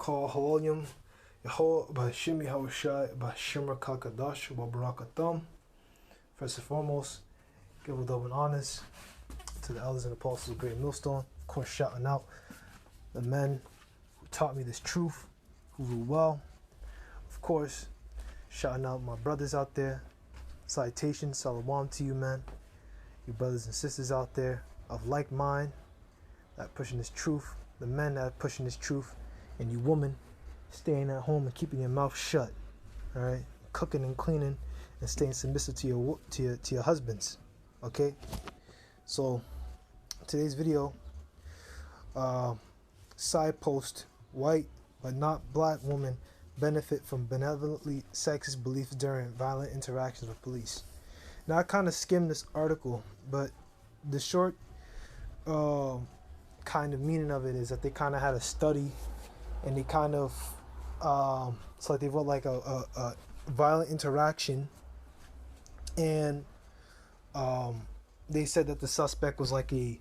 call Hololeum, Yehoah Bashimi Hawashai Bashimra Kakadash Wabarakatham. First and foremost, give a love and honors to the elders and apostles of Great Millstone. Of course, shouting out the men who taught me this truth, who rule well. Of course, shouting out my brothers out there. Salutations, salawam to you, man. You brothers and sisters out there of like mind that pushing this truth. The men that are pushing this truth, and you women staying at home and keeping your mouth shut. All right, cooking and cleaning and staying submissive to your husbands. Okay. So today's video, side post: white but not black woman benefit from benevolently sexist beliefs during violent interactions with police. Now I kind of skimmed this article, but the short kind of meaning of it is that they kind of had a study, and they kind of it's like they wrote like a violent interaction, and they said that the suspect was like a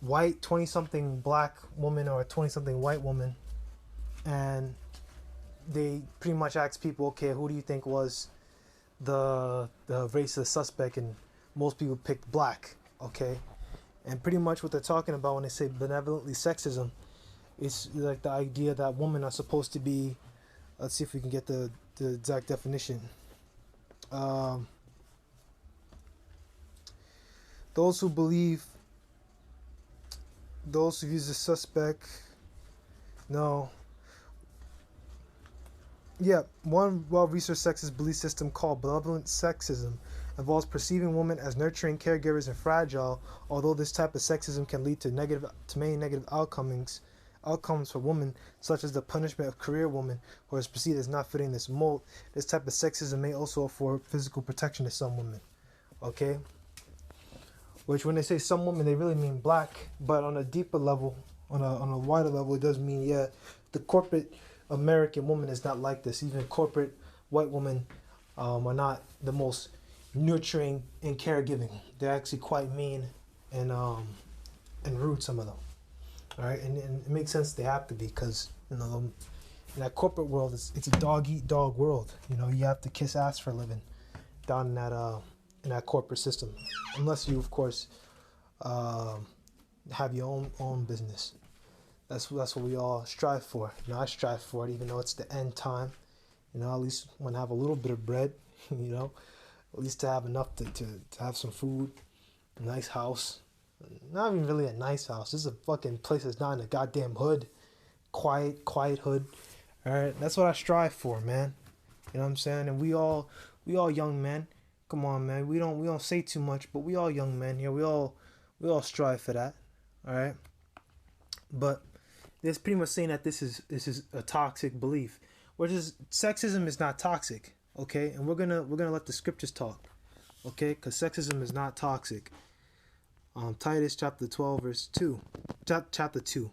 white 20-something black woman or a 20-something white woman, and they pretty much asked people, okay, who do you think was the race of the suspect, and most people picked black. Okay, and pretty much what they're talking about when they say benevolently sexism, it's like the idea that women are supposed to be, let's see if we can get the exact definition. Those who use the suspect, no. Yeah, one well-researched sexist belief system called benevolent sexism involves perceiving women as nurturing caregivers and fragile. Although this type of sexism can lead to many negative outcomes for women, such as the punishment of career women who is perceived as not fitting this mold. This type of sexism may also afford physical protection to some women. Okay, which when they say some women, they really mean black, but on a deeper level, on a wider level, it does mean, yeah, the corporate American woman is not like this. Even corporate white women are not the most nurturing and caregiving. They're actually quite mean and rude, some of them. All right, and it makes sense they have to be, because in that corporate world, it's a dog eat dog world. You have to kiss ass for a living down in that corporate system, unless you, of course, have your own business. That's what we all strive for. I strive for it, even though it's the end time. At least want to have a little bit of bread. At least to have enough to have some food, a nice house. Not even really a nice house. This is a fucking place that's not in a goddamn hood. Quiet hood. All right, that's what I strive for, man. You know what I'm saying? And we all young men. Come on, man. We don't say too much, but we all young men here. We all strive for that. All right. But it's pretty much saying that this is a toxic belief, which is sexism is not toxic. Okay, and we're gonna let the scriptures talk. Okay, because sexism is not toxic. Titus chapter 12 verse 2, chapter 2.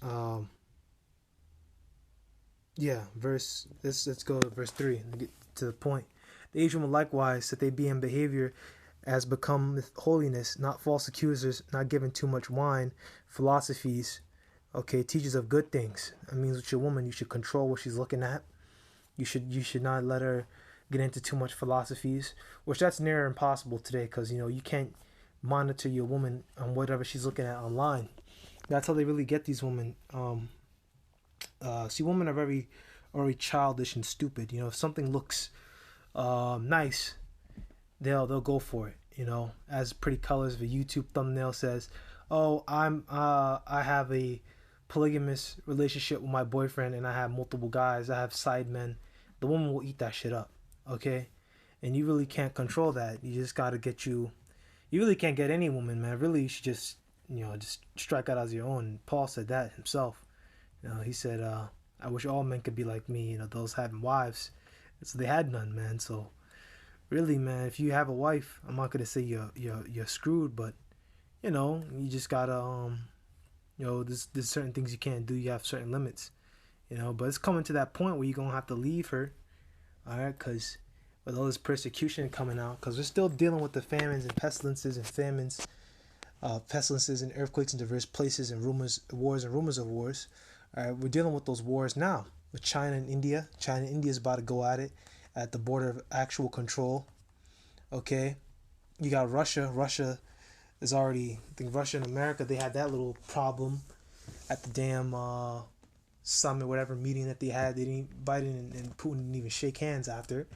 Let's go to verse 3 and get to the point. The aged woman likewise, that they be in behavior as become holiness, not false accusers, not giving too much wine, philosophies, okay, teachers of good things. That means with your woman, you should control what she's looking at. You should not let her get into too much philosophies, which that's near impossible today, because you can't monitor your woman on whatever she's looking at online. That's how they really get these women. See, women are very childish and stupid. If something looks nice, they'll go for it. As pretty colors of a YouTube thumbnail says, oh, I have a polygamous relationship with my boyfriend, and I have multiple guys, I have side men. The woman will eat that shit up. Okay, and you really can't control that. You just gotta you really can't get any woman, man. Really, you should just strike out as your own. Paul said that himself. He said, I wish all men could be like me, those having wives. So they had none, man. So really, man, if you have a wife, I'm not gonna say you're screwed, but you just gotta there's certain things you can't do. You have certain limits, but it's coming to that point where you're gonna have to leave her, all right, because with all this persecution coming out, because we're still dealing with the famines and pestilences and earthquakes in diverse places, and wars and rumors of wars. All right, we're dealing with those wars now with China and India. China and India is about to go at it at the border of actual control. Okay, you got Russia. Russia is already. I think Russia and America, they had that little problem at the damn summit, whatever meeting that they had. They didn't. Biden and Putin didn't even shake hands after.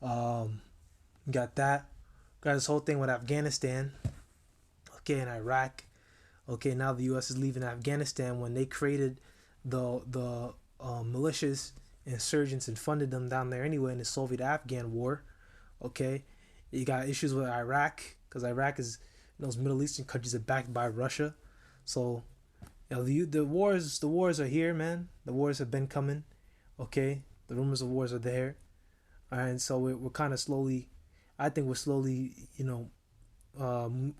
You got that. Got this whole thing with Afghanistan. Okay, and Iraq. Okay, now the U.S. is leaving Afghanistan when they created the militias, insurgents, and funded them down there anyway in the Soviet-Afghan war. Okay, you got issues with Iraq because Iraq is, those Middle Eastern countries are backed by Russia. So the wars are here, man. The wars have been coming. Okay, the rumors of wars are there. All right, and so we're kind of slowly, I think we're slowly,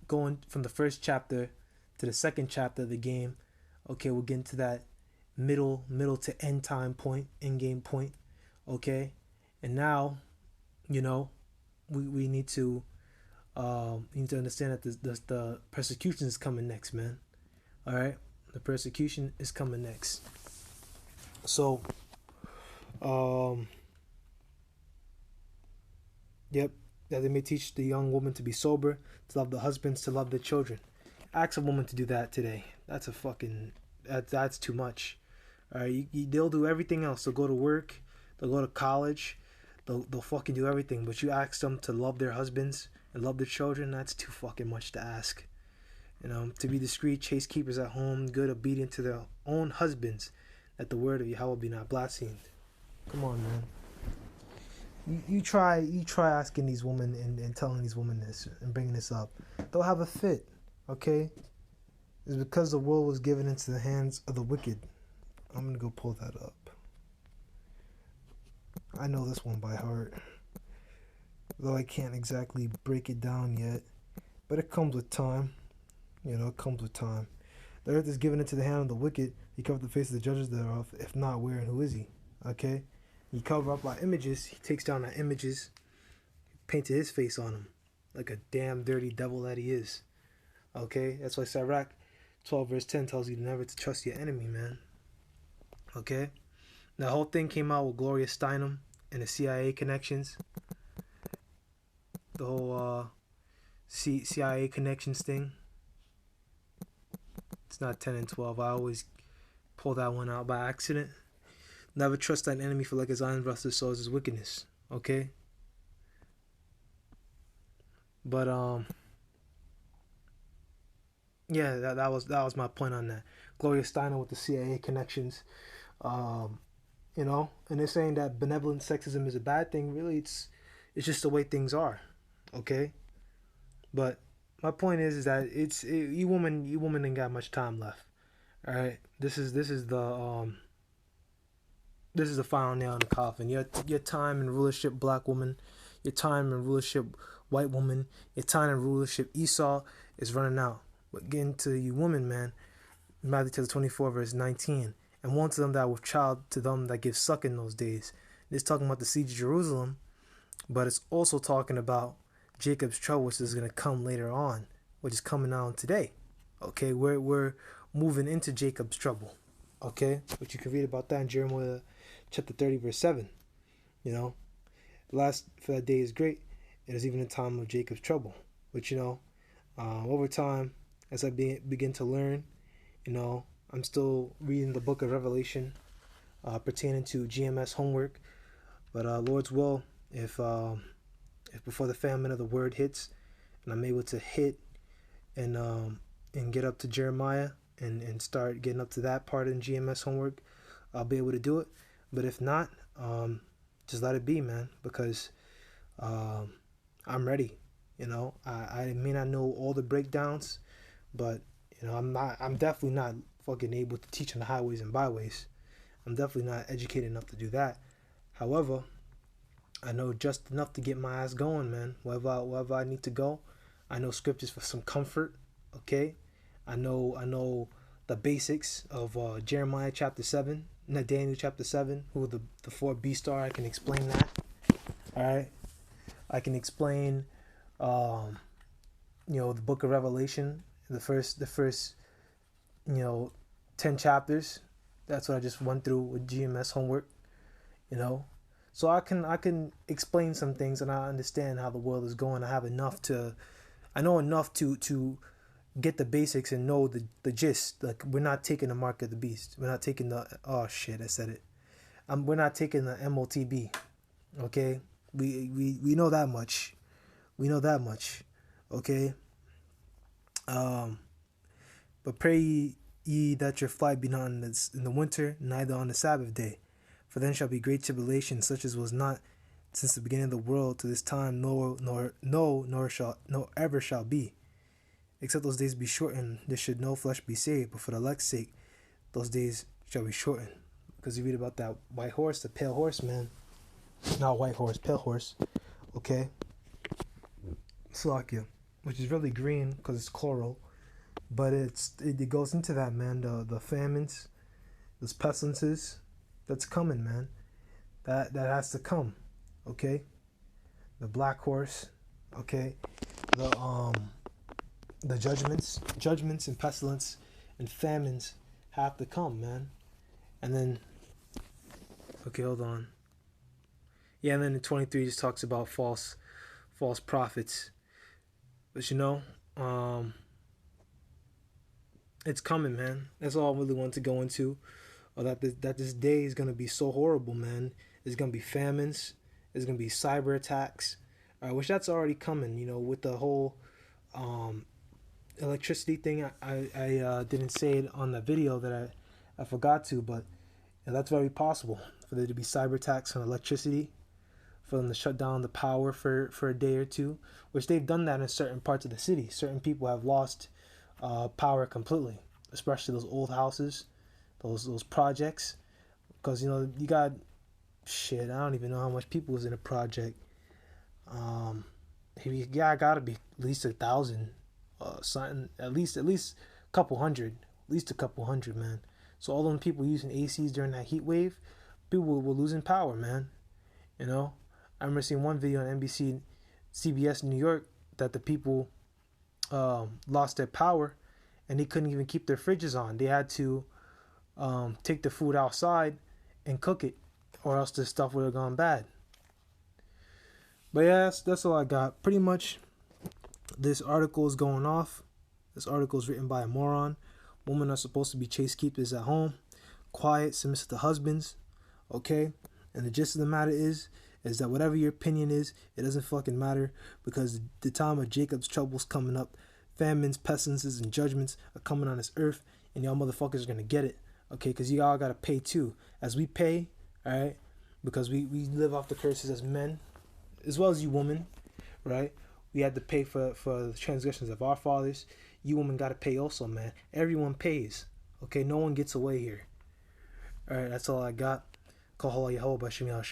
going from the first chapter to the second chapter of the game. Okay, we'll get into that middle to end time point, end game point. Okay, and now, you know, we need to understand that the persecution is coming next, man. All right, the persecution is coming next. So, um, yep, that they may teach the young woman to be sober, to love the husbands, to love the children. Ask a woman to do that today. That's a fucking that's too much. All right, they'll do everything else. They'll go to work, they'll go to college, they'll fucking do everything. But you ask them to love their husbands and love their children. That's too fucking much to ask. To be discreet, chaste keepers at home, good, obedient to their own husbands, that the word of Yahweh be not blasphemed. Come on, man. You try asking these women and telling these women this and bringing this up. They'll have a fit, okay? It's because the world was given into the hands of the wicked. I'm gonna go pull that up. I know this one by heart, though I can't exactly break it down yet. But it comes with time. It comes with time. The earth is given into the hand of the wicked. He covered the face of the judges thereof. If not, where and who is he? Okay? He covered up our images. He takes down our images. Painted his face on them. Like a damn dirty devil that he is. Okay? That's why Sirach 12 verse 10 tells you never to trust your enemy, man. Okay? The whole thing came out with Gloria Steinem and the CIA connections. The whole CIA connections thing. It's not 10 and 12. I always pull that one out by accident. Never trust thine enemy, for like his iron rusted, so is his wickedness. Okay? But yeah, that was my point on that. Gloria Steinem with the CIA connections. And they're saying that benevolent sexism is a bad thing. Really, it's just the way things are. Okay? But my point is that you woman ain't got much time left. All right, this is the final nail in the coffin. Your time in rulership, black woman, your time in rulership, white woman, your time in rulership, Esau, is running out. But getting to you, woman, man, Matthew 24 verse 19, and one to them that with child, to them that give suck in those days. It's talking about the siege of Jerusalem, but it's also talking about Jacob's trouble, which is going to come later on, which is coming on today. Okay, we're moving into Jacob's trouble. Okay, but you can read about that in Jeremiah chapter 30 verse 7. The last for that day is great. It is even a time of Jacob's trouble. But over time, as I begin to learn, I'm still reading the book of Revelation pertaining to GMS homework. But Lord's will, if before the famine of the word hits, and I'm able to hit and get up to Jeremiah and start getting up to that part in GMS homework, I'll be able to do it. But if not, just let it be, man, because I'm ready. I may not know all the breakdowns, but I'm definitely not fucking able to teach on the highways and byways. I'm definitely not educated enough to do that. However, I know just enough to get my ass going, man. Wherever I need to go, I know scriptures for some comfort. Okay, I know the basics of Jeremiah chapter 7, not Daniel chapter 7. Who the four beasts are? I can explain that. All right, I can explain, the book of Revelation, the first 10 chapters. That's what I just went through with GMS homework, you know. So I can explain some things, and I understand how the world is going. I know enough to get the basics and know the gist. Like, we're not taking the mark of the beast. We're not taking the, oh shit, I said it. We're not taking the MOTB. Okay, we know that much. We know that much. Okay. Um, but pray ye that your flight be not in the winter, neither on the Sabbath day, for then shall be great tribulation, such as was not since the beginning of the world to this time, nor ever shall be. Except those days be shortened, there should no flesh be saved. But for the elect's sake, those days shall be shortened. Because you read about that white horse, the pale horse, man. Not white horse, pale horse. Okay? Slovakia, which is really green because it's chloral. But it goes into that, man. The famines, those pestilences, that's coming, man. That has to come. Okay? The black horse. Okay? The judgments and pestilence and famines have to come, man. And then, okay, hold on. Yeah, and then in 23 just talks about false prophets. But it's coming, man. That's all I really want to go into. Or that this day is gonna be so horrible, man. There's gonna be famines. There's gonna be cyber attacks. Which that's already coming. With the whole electricity thing. I didn't say it on the video that I forgot to, but that's very possible for there to be cyber attacks on electricity, for them to shut down the power for a day or two, which they've done that in certain parts of the city. Certain people have lost power completely, especially those old houses, those projects, because you got shit. I don't even know how much people was in a project. I gotta be at least 1,000. Something at least a couple hundred, man. So all them people using ACs during that heat wave, people were losing power, man. I remember seeing one video on NBC, CBS New York, that the people lost their power, and they couldn't even keep their fridges on. They had to take the food outside and cook it, or else the stuff would have gone bad. But yeah, that's all I got. Pretty much, this article is going off. This article is written by a moron. Women are supposed to be chase keepers at home, quiet, submissive to husbands. Okay? And the gist of the matter is that whatever your opinion is, it doesn't fucking matter, because the time of Jacob's trouble's coming up. Famines, pestilences, and judgments are coming on this earth, and y'all motherfuckers are gonna get it. Okay? Because y'all gotta pay too. As we pay, alright? Because we live off the curses as men, as well as you women, right? We had to pay for the transgressions of our fathers. You women got to pay also, man. Everyone pays. Okay, no one gets away here. All right, that's all I got. Shalom.